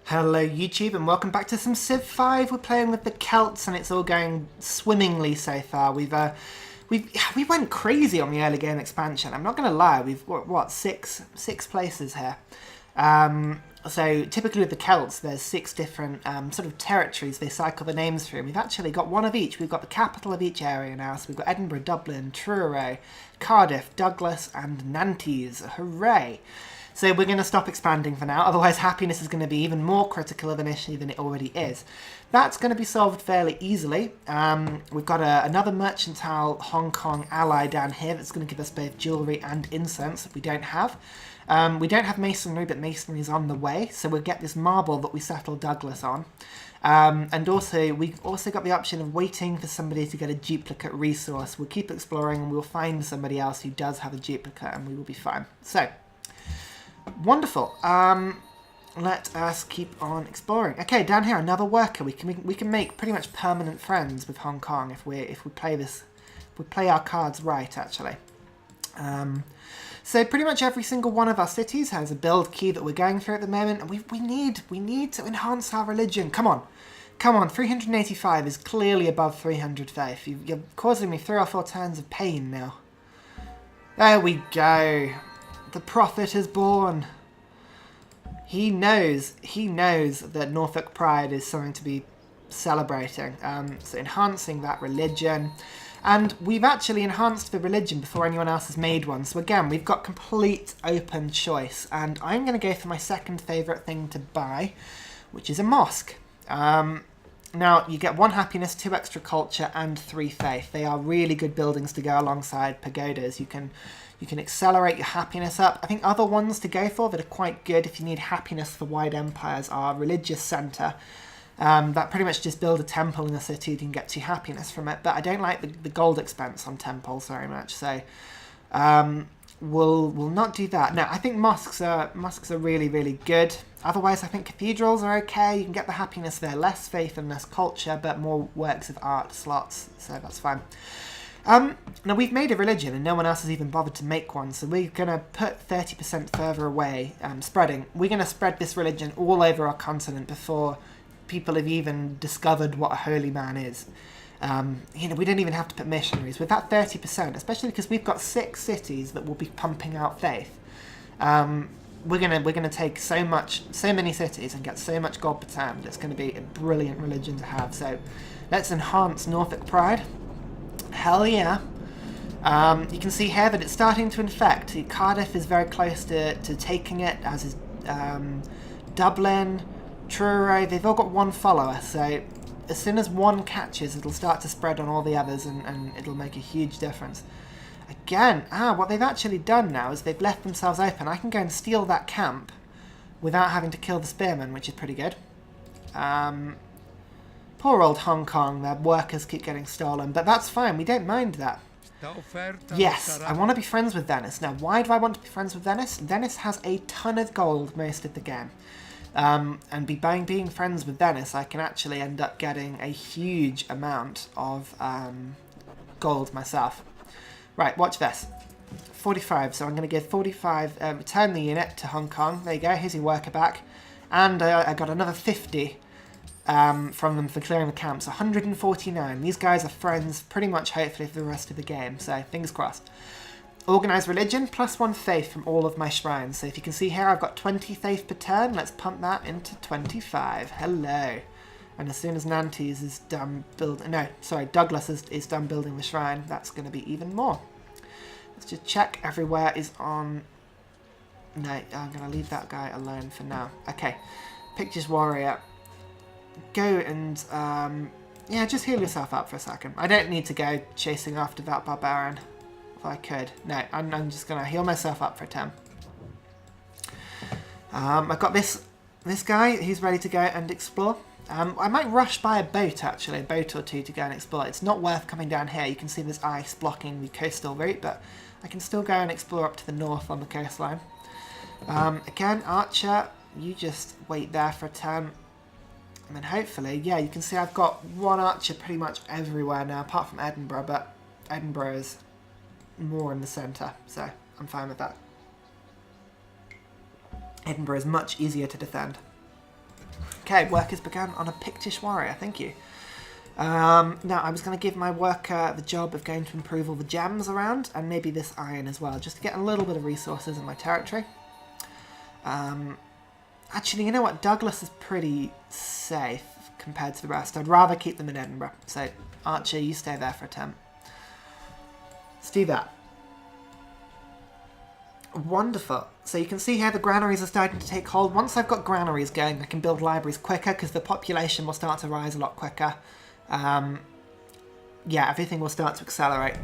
Hello YouTube and welcome back to some Civ 5. We're playing with the Celts and it's all going swimmingly so far. We went crazy on the early game expansion. I'm not going to lie, we've what six places here. So typically with the Celts there's 6 different sort of territories they cycle the names through. And we've actually got one of each. We've got the capital of each area now. So we've got Edinburgh, Dublin, Truro, Cardiff, Douglas and Nantes. Hooray! So we're going to stop expanding for now, otherwise happiness is going to be even more critical of an issue than it already is. That's going to be solved fairly easily. We've got another mercantile Hong Kong ally down here that's going to give us both jewellery and incense that we don't have. We don't have masonry, but masonry is on the way, so we'll get this marble that we settled Douglas on. And also, we've also got the option of waiting for somebody to get a duplicate resource. We'll keep exploring and we'll find somebody else who does have a duplicate and we will be fine. So, wonderful. Let us keep on exploring. Okay, down here, another worker. We can make pretty much permanent friends with Hong Kong if we play this. If we play our cards right, actually. So pretty much every single one of our cities has a build key that we're going through at the moment, and we need to enhance our religion. Come on. 385 is clearly above 300 faith. You're causing me 3 or 4 turns of pain now. There we go. The prophet is born. He knows that Norfolk Pride is something to be celebrating. So enhancing that religion. And we've actually enhanced the religion before anyone else has made one. So again, we've got complete open choice. And I'm going to go for my second favourite thing to buy, which is a mosque. Now, you get 1 happiness, 2 extra culture, and 3 faith. They are really good buildings to go alongside pagodas. You can accelerate your happiness up. I think other ones to go for that are quite good if you need happiness for wide empires are religious centre. That pretty much just build a temple in a city, you can get 2 happiness from it. But I don't like the gold expense on temples very much, so we'll not do that. No, I think mosques are really, really good. Otherwise, I think cathedrals are okay. You can get the happiness there, less faith and less culture, but more works of art slots, so that's fine. Now we've made a religion and no one else has even bothered to make one, so we're going to put 30% further away, spreading. We're going to spread this religion all over our continent before people have even discovered what a holy man is. We don't even have to put missionaries. With that 30%, especially because we've got 6 cities that will be pumping out faith, we're gonna take so many cities and get so much gold per turn. It's going to be a brilliant religion to have. So let's enhance Norfolk Pride. Hell yeah. You can see here that it's starting to infect. Cardiff is very close to taking it, as is Dublin, Truro. They've all got 1 follower, so as soon as 1 catches, it'll start to spread on all the others and it'll make a huge difference. Again, what they've actually done now is they've left themselves open. I can go and steal that camp without having to kill the spearmen, which is pretty good. Poor old Hong Kong, their workers keep getting stolen, but that's fine, we don't mind that. Yes, I want to be friends with Venice. Now, why do I want to be friends with Venice? Venice has a ton of gold most of the game. And being friends with Venice, I can actually end up getting a huge amount of gold myself. Right, watch this. 45, so I'm going to give 45, return the unit to Hong Kong. There you go, here's your worker back. And I got another 50 from them for clearing the camps. 149. These guys are friends pretty much hopefully for the rest of the game, so fingers crossed. Organised religion, plus 1 faith from all of my shrines. So if you can see here, I've got 20 faith per turn. Let's pump that into 25. Hello. And as soon as Nantes is done building... No, sorry, Douglas is done building the shrine. That's going to be even more. Let's just check everywhere is on... No, I'm going to leave that guy alone for now. Okay. Pictures warrior. Go and... yeah, just heal yourself up for a second. I don't need to go chasing after that barbarian. If I could. No, I'm just going to heal myself up for a 10. I've got this guy. He's ready to go and explore. I might rush by a boat, actually. A boat or 2 to go and explore. It's not worth coming down here. You can see there's ice blocking the coastal route, but I can still go and explore up to the north on the coastline. Again, Archer, you just wait there for a turn. And then hopefully, yeah, you can see I've got 1 Archer pretty much everywhere now, apart from Edinburgh, but Edinburgh is more in the centre, so I'm fine with that. Edinburgh is much easier to defend. Okay, work has begun on a Pictish warrior. Thank you. Now, I was going to give my worker the job of going to improve all the gems around, and maybe this iron as well, just to get a little bit of resources in my territory. Actually, you know what? Douglas is pretty safe compared to the rest. I'd rather keep them in Edinburgh. So, Archer, you stay there for a term. Let's do that. Wonderful. So you can see here the granaries are starting to take hold. Once I've got granaries going, I can build libraries quicker because the population will start to rise a lot quicker. Yeah, everything will start to accelerate.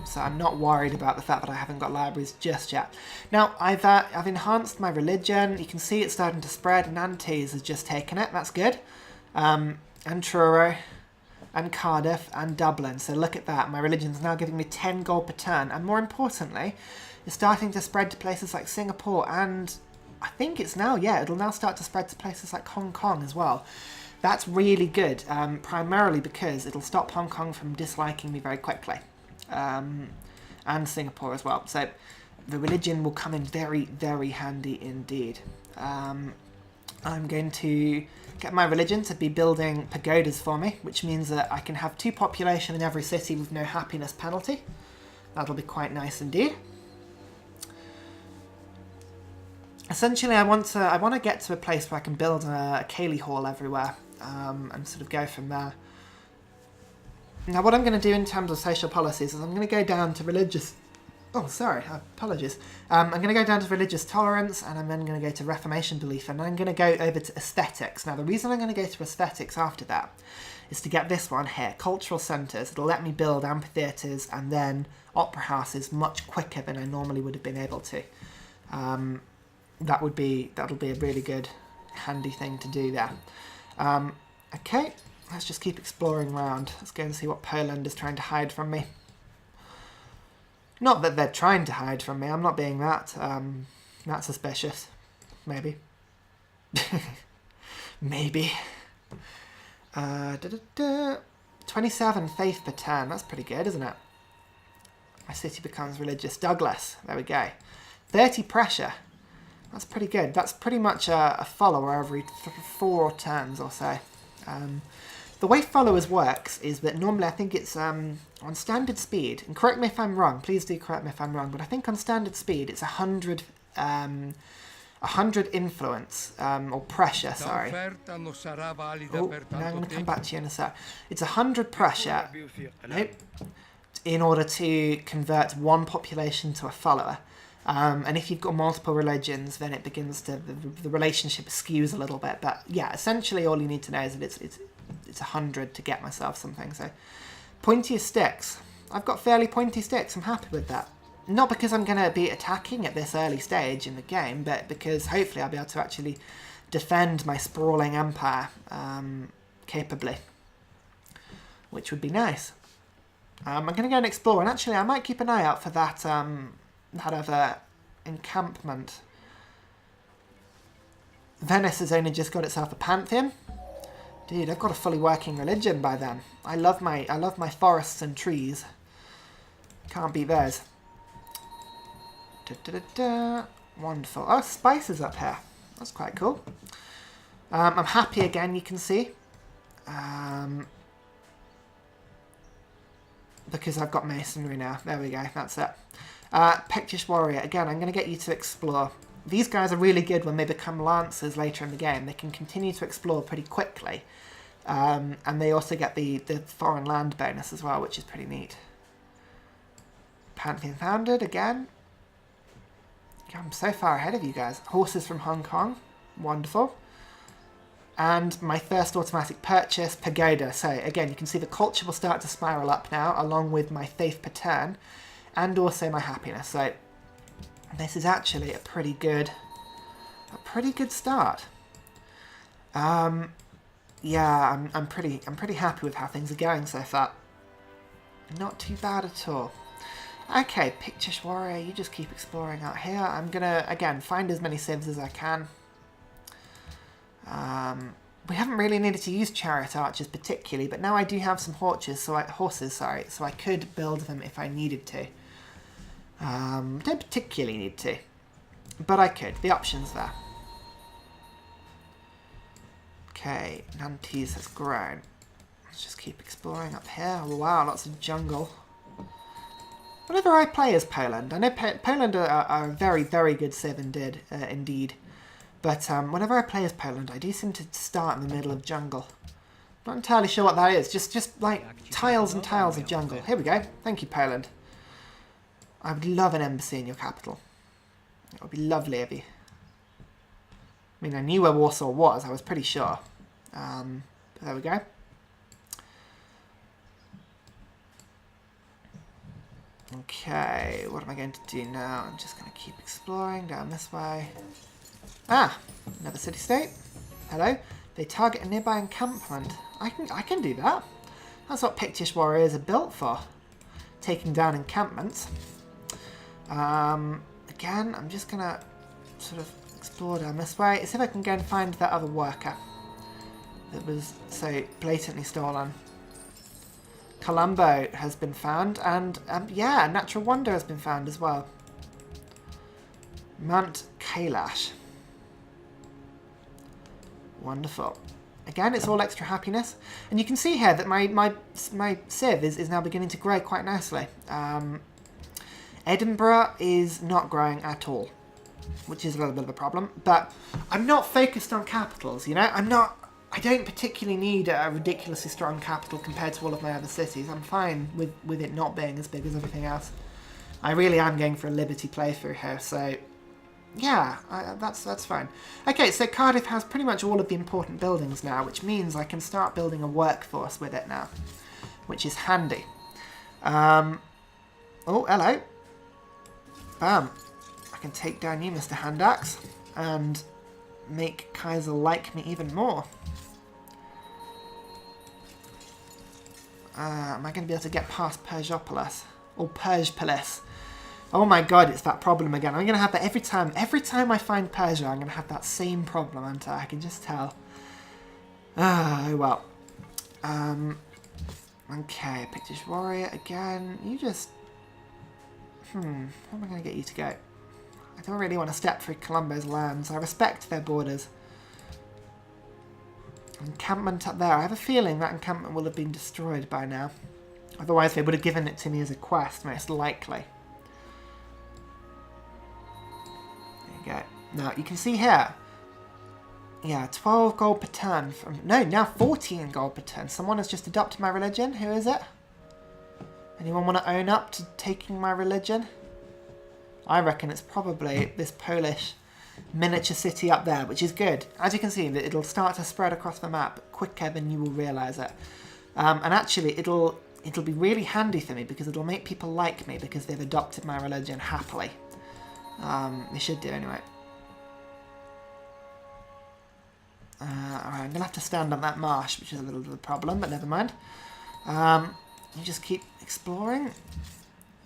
So I'm not worried about the fact that I haven't got libraries just yet. Now, I've enhanced my religion. You can see it's starting to spread. Nantes has just taken it. That's good. And Truro, and Cardiff, and Dublin. So look at that. My religion's now giving me 10 gold per turn. And more importantly, it's starting to spread to places like Singapore. And I think it's now, yeah, it'll now start to spread to places like Hong Kong as well. That's really good, primarily because it'll stop Hong Kong from disliking me very quickly. And Singapore as well. So the religion will come in very, very handy indeed. I'm going to get my religion to be building pagodas for me, which means that I can have 2 population in every city with no happiness penalty. That'll be quite nice indeed. Essentially, I want to get to a place where I can build a Cayley Hall everywhere, and sort of go from there. Now, what I'm going to do in terms of social policies is I'm going to go down to religious... Oh, sorry, apologies. I'm going to go down to religious tolerance, and I'm then going to go to Reformation belief, and I'm going to go over to aesthetics. Now, the reason I'm going to go to aesthetics after that is to get this one here, cultural centres. It'll let me build amphitheatres and then opera houses much quicker than I normally would have been able to. That'll be a really good, handy thing to do there. Okay. Let's just keep exploring around. Let's go and see what Poland is trying to hide from me. Not that they're trying to hide from me. I'm not being that suspicious. Maybe. Maybe. 27 faith per turn. That's pretty good, isn't it? My city becomes religious. Douglas. There we go. 30 pressure. That's pretty good. That's pretty much a follower every 4 turns or so. The way followers works is that normally I think it's on standard speed, and correct me if I'm wrong, please do correct me if I'm wrong, but I think on standard speed it's 100 influence, or pressure, sorry. Oh, now I'm going to come back to you in a sec. It's 100 pressure, nope, in order to convert one population to a follower. And if you've got multiple religions, then it begins to, the relationship skews a little bit. But yeah, essentially all you need to know is that it's 100 to get myself something. So pointier sticks. I've got fairly pointy sticks. I'm happy with that. Not because I'm going to be attacking at this early stage in the game, but because hopefully I'll be able to actually defend my sprawling empire capably, which would be nice. I'm going to go and explore, and actually I might keep an eye out for that that other encampment. Venice has only just got itself a pantheon. Dude, I've got a fully working religion by then. I love my forests and trees. Can't beat those. Wonderful. Oh, spices up here. That's quite cool. I'm happy again, you can see. Because I've got masonry now. There we go, that's it. Pictish warrior. Again, I'm going to get you to explore. These guys are really good when they become lancers later in the game. They can continue to explore pretty quickly. And they also get the foreign land bonus as well, which is pretty neat. Pantheon founded again. I'm so far ahead of you guys. Horses from Hong Kong. Wonderful. And my first automatic purchase, pagoda. So again, you can see the culture will start to spiral up now, along with my faith per turn, and also my happiness. So this is actually a pretty good start. Yeah, I'm pretty happy with how things are going so far. Not too bad at all. Okay, Pictish warrior, you just keep exploring out here. I'm gonna again find as many civs as I can. We haven't really needed to use chariot archers particularly, but now I do have some horses, so I could build them if I needed to. Don't particularly need to, but I could. The option's there. Okay, Nantes has grown. Let's just keep exploring up here. Oh, wow, lots of jungle. Whenever I play as Poland, I know Poland are a very, very good civ indeed. But whenever I play as Poland, I do seem to start in the middle of jungle. Not entirely sure what that is. Just like tiles and tiles of jungle. Here we go. Thank you, Poland. I would love an embassy in your capital. It would be lovely of you. I mean, I knew where Warsaw was. I was pretty sure. But there we go. Okay, what am I going to do now? I'm just going to keep exploring down this way. Ah, another city-state. Hello. They target a nearby encampment. I can do that. That's what Pictish warriors are built for. Taking down encampments. Again, I'm just going to sort of explore down this way. See if I can go and find that other worker that was so blatantly stolen. Colombo has been found, and yeah, Natural Wonder has been found as well. Mount Kailash. Wonderful. Again, it's all extra happiness. And you can see here that my civ is now beginning to grow quite nicely. Edinburgh is not growing at all, which is a little bit of a problem. But I'm not focused on capitals, you know? I don't particularly need a ridiculously strong capital compared to all of my other cities. I'm fine with it not being as big as everything else. I really am going for a Liberty playthrough here, so yeah, that's fine. Okay, so Cardiff has pretty much all of the important buildings now, which means I can start building a workforce with it now, which is handy. Oh, hello. Bam. I can take down you, Mr. Handaxe, and make Kaiser like me even more. Am I going to be able to get past Persiopolis? Or Persepolis? Oh my god, it's that problem again. I'm going to have that every time. Every time I find Persia, I'm going to have that same problem, aren't I? I can just tell. Oh well. Okay, Pictish warrior again. You just... How am I going to get you to go? I don't really want to step through Colombo's lands. I respect their borders. Encampment up there. I have a feeling that encampment will have been destroyed by now. Otherwise they would have given it to me as a quest, most likely. There you go. Now, you can see here. Yeah, 12 gold per turn. No, now 14 gold per turn. Someone has just adopted my religion. Who is it? Anyone want to own up to taking my religion? I reckon it's probably this Polish miniature city up there, which is good. As you can see, it'll start to spread across the map quicker than you will realise it. And actually, it'll be really handy for me because it'll make people like me because they've adopted my religion happily. They should do anyway. Alright, I'm going to have to stand on that marsh, which is a little bit of a problem, but never mind. You just keep exploring.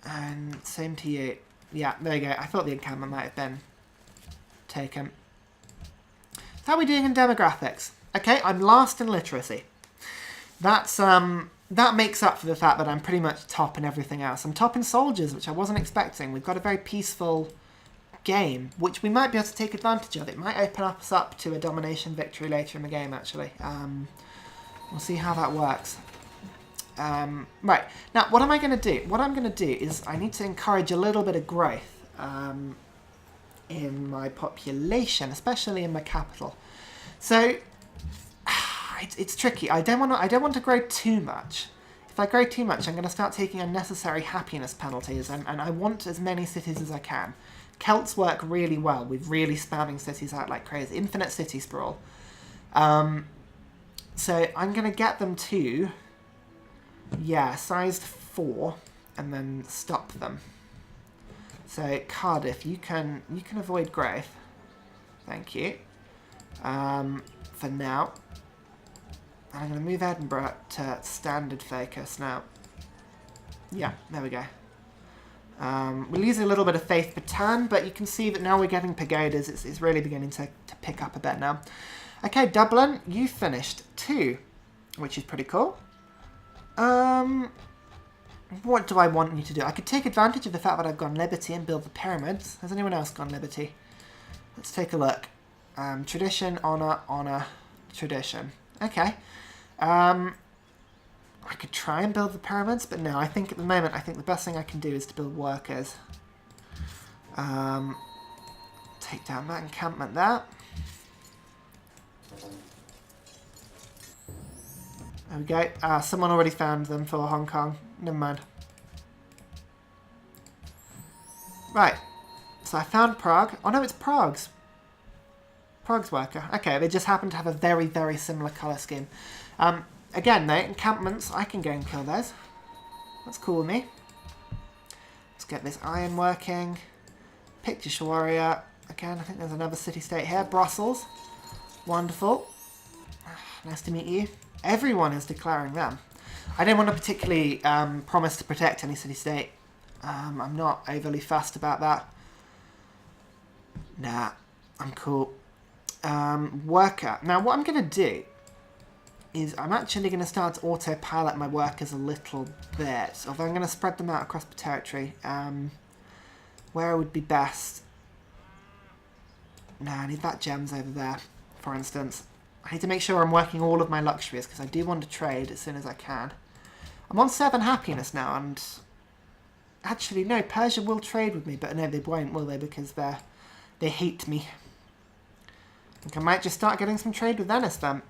And same to you. Yeah, there you go. I thought the encampment might have been taken. How are we doing in demographics? Okay, I'm last in literacy. That's that makes up for the fact that I'm pretty much top in everything else. I'm top in soldiers, which I wasn't expecting. We've got a very peaceful game, which we might be able to take advantage of. It might open us up to a domination victory later in the game, actually. We'll see how that works. Right, now what am I going to do? What I'm going to do is I need to encourage a little bit of growth in my population, especially in my capital. So it's tricky. I don't want to grow too much. If I grow too much, I'm going to start taking unnecessary happiness penalties, and I want as many cities as I can. Celts work really well with really spamming cities out like crazy. Infinite city sprawl. So I'm going to get them to, yeah, sized 4, and then stop them. So Cardiff, you can avoid growth. Thank you. For now. I'm going to move Edinburgh to standard focus now. Yeah, there we go. We're losing a little bit of faith per turn, but you can see that now we're getting pagodas. It's really beginning to pick up a bit now. Okay, Dublin, you finished 2, which is pretty cool. What do I want you to do? I could take advantage of the fact that I've gone Liberty and build the pyramids. Has anyone else gone Liberty? Let's take a look. Tradition, honour, honour. tradition. Okay. I could try and build the pyramids, but no, I think at the moment, I think the best thing I can do is to build workers. Take down that encampment there. There we go. Someone already found them for Hong Kong. Never mind. Right. So I found Prague. Oh no, it's Prague's. Prague's worker. Okay, they just happen to have a very, very similar colour scheme. Again, though, encampments, I can go and kill those. That's cool with me. Let's get this iron working. Pictish warrior. Again, I think there's another city-state here. Brussels. Wonderful. Nice to meet you. Everyone is declaring them. I don't want to particularly promise to protect any city-state. I'm not overly fussed about that. Nah, I'm cool. Worker. Now, what I'm going to do is I'm actually going to start to autopilot my workers a little bit. Although I'm going to spread them out across the territory. Where would be best? Nah, I need that gems over there, for instance. I need to make sure I'm working all of my luxuries because I do want to trade as soon as I can. I'm on 7 happiness now, and actually no, Persia will trade with me, but no, they won't, will they? Because they hate me. I think I might just start getting some trade with Venice then.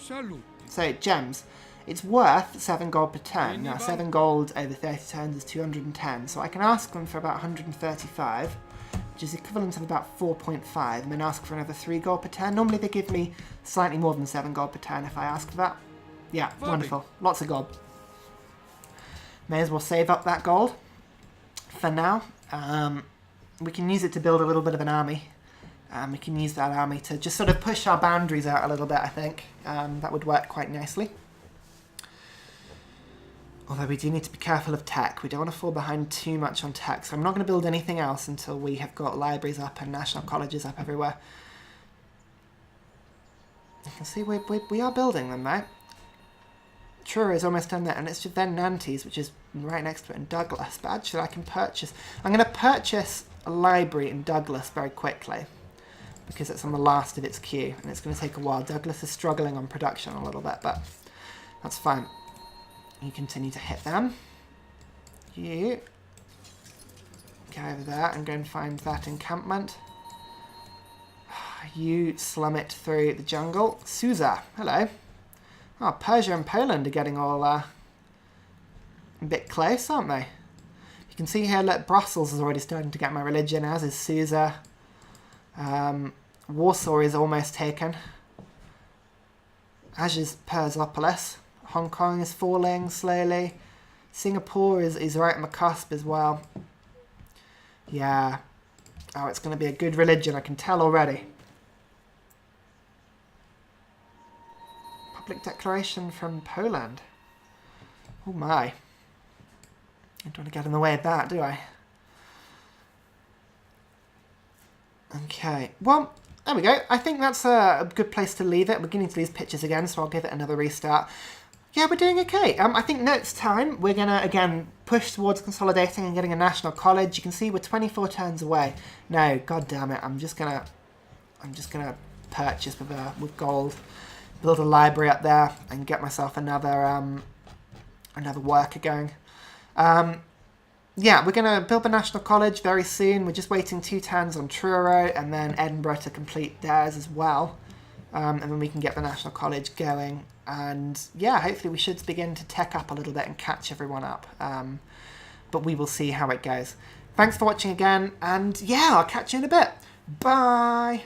Salute. So gems, it's worth 7 gold per turn. Now 7 gold over 30 turns is 210, so I can ask them for about 135. Which is equivalent of about 4.5, and then ask for another 3 gold per turn. Normally they give me slightly more than 7 gold per turn if I ask for that. Yeah, wonderful. Lots of gold. May as well save up that gold for now. We can use it to build a little bit of an army. We can use that army to just sort of push our boundaries out a little bit, I think. That would work quite nicely. Although we do need to be careful of tech. We don't want to fall behind too much on tech. So I'm not going to build anything else until we have got libraries up and national colleges up everywhere. You can see we are building them now. Truro is almost done there. And it's just then Nantes, which is right next to it, and Douglas. But actually I can purchase... I'm going to purchase a library in Douglas very quickly. Because it's on the last of its queue. And it's going to take a while. Douglas is struggling on production a little bit, but that's fine. You continue to hit them. You go over there and go and find that encampment. You slum it through the jungle. Susa, hello. Oh, Persia and Poland are getting all a bit close, aren't they? You can see here, look, Brussels is already starting to get my religion, as is Susa. Warsaw is almost taken. As is Persepolis. Hong Kong is falling slowly. Singapore is right on the cusp as well. Yeah. Oh, it's going to be a good religion, I can tell already. Public declaration from Poland. Oh my. I don't want to get in the way of that, do I? Okay. Well, there we go. I think that's a good place to leave it. We're getting to these pictures again, so I'll give it another restart. Yeah, we're doing okay. I think next time we're going to, again, push towards consolidating and getting a national college. You can see we're 24 turns away. No, god damn it. I'm just gonna purchase with gold, build a library up there, and get myself another worker going. Yeah, we're going to build the national college very soon. We're just waiting 2 turns on Truro and then Edinburgh to complete theirs as well. And then we can get the national college going. And yeah, hopefully we should begin to tech up a little bit and catch everyone up. But we will see how it goes. Thanks for watching again, and yeah, I'll catch you in a bit. Bye!